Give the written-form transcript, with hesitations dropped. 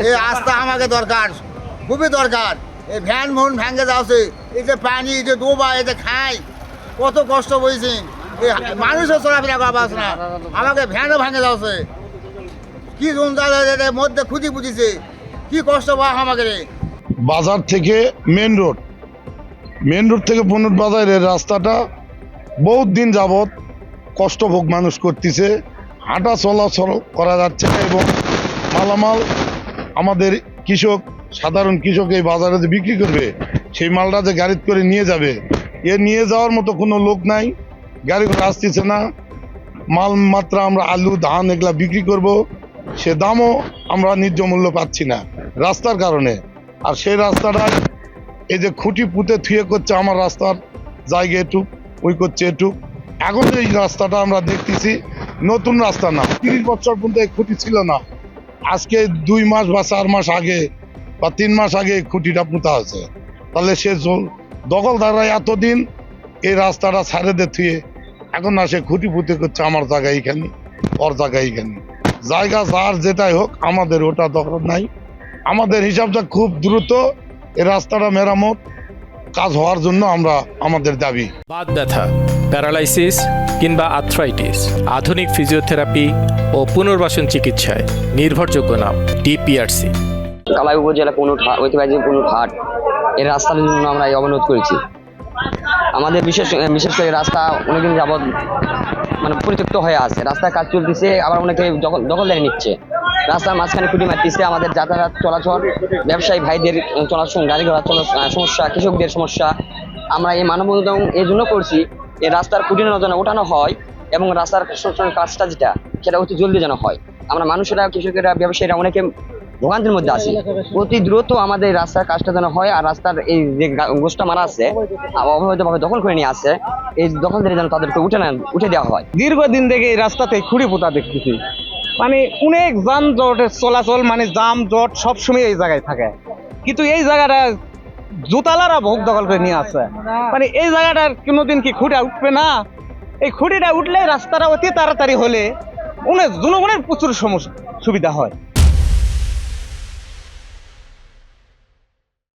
এই রাস্তা আমাকে দরকার, খুবই দরকার। এই ভ্যান মন ভেঙে যাচ্ছে, এই যে পানি, এই যে ডোবা, এই যে খাই, কত কষ্ট বইছি। এই মানুষের চলাফেরা করা পারছে না, আমাকে ভ্যানও ভেঙে যাচ্ছে। কি জঞ্জালের মধ্যে খুঁজি বুঝিছে, কি কষ্ট পাওয়া আমাকে রে। বাজার থেকে মেন রোড থেকে পণ্য বাজারের রাস্তাটা বহুত দিন যাবৎ কষ্টভোগ মানুষ করতেছে, হাঁটা চলাচল করা যাচ্ছে না এবং মালামাল আমাদের কৃষক, সাধারণ কৃষক এই বাজারে যে বিক্রি করবে, সেই মালটা যে গাড়িতে করে নিয়ে যাবে, এ নিয়ে যাওয়ার মতো কোনো লোক নাই, গাড়ি করে আসতেছে না। মাল মাত্রা আমরা আলু ধান এগুলা বিক্রি করব, সে দামও আমরা ন্যায্য মূল্য পাচ্ছি না রাস্তার কারণে। আর সেই রাস্তাটা এই যে খুঁটি পুঁতে থুয়ে করছে আমার রাস্তার জায়গা এটুক, ওই করছে এটুক। এখন এই রাস্তাটা আমরা দেখতেছি নতুন রাস্তা না, 30 বছর পর্যন্ত এই খুঁটি ছিল না। আজকে 2 মাস বা 4 মাস আগে বা 3 মাস আগে এই খুঁটিটা পুঁতা আছে। তাহলে সে দখলদাররা এতদিন এই রাস্তাটা ছাড়ে দিয়ে থুয়ে এখন না সে খুঁটি পুঁতে করছে আমার জায়গা এইখানে, ওর জায়গা এইখানে। জায়গা যার যেটাই হোক, আমাদের ওটা দখল নাই। আমাদের হিসাবটা খুব দ্রুত এই রাস্তাটা মেরামত কাজ হওয়ার জন্য আমরা আমাদের দাবি। বাত ব্যথা, প্যারালাইসিস কিংবা আর্থ্রাইটিস, আধুনিক ফিজিওথেরাপি ও পুনর্বাসন চিকিৎসায় নির্ভরযোগ্য নাম ডিপিআরসি। কালাই উপজেলা ঐতিহ্যবাহী পুনুট হাট, এই রাস্তার জন্য আমরা এই অবরোধ করেছি। আমাদের বিশেষ করে রাস্তা অনেকদিন যাবৎ মানে পরিত্যক্ত হয়ে আছে, রাস্তায় কাজ চলতেছে, আবার অনেকে দখলদারি নিচ্ছে, রাস্তার মাঝখানে খুঁটি মারতেছে। আমাদের যাতায়াত চলাচল, ব্যবসায়ী ভাইদের চলাচল, গাড়ি ঘোড়া সমস্যা, কৃষকদের সমস্যা। আমরা এই মানববন্ধন এই জন্য করছি, এই রাস্তার খুঁটি যেন ওঠানো হয় এবং রাস্তার কাজটা সেটা অতি জলদি যেন হয়। আমরা মানুষেরা, কৃষকেরা, ব্যবসায়ীরা অনেকে ভোগান্তির মধ্যে আছি, অতি দ্রুত আমাদের রাস্তার কাজটা যেন হয়। আর রাস্তার এই যে গোষ্ঠটা মারা আছে, অবৈধভাবে দখল করে নিয়ে আসে, এই দখলদারি যেন তাদেরকে উঠে দেওয়া হয়। দীর্ঘদিন থেকে এই রাস্তাতে খুঁড়ি পোতা দেখতেছি, মানে অনেক যানজটের চলাচল, মানে জাম জট সবসময় এই জায়গায় থাকে। কিন্তু এই জায়গাটা জুতালারা ভোগ দখল করে নিয়ে আসে, মানে এই জায়গাটার কোনোদিন কি খুঁড়া উঠবে না? এই খুঁটিটা উঠলে রাস্তাটা অতি তাড়াতাড়ি হলে জনগণের প্রচুর সুবিধা হয়।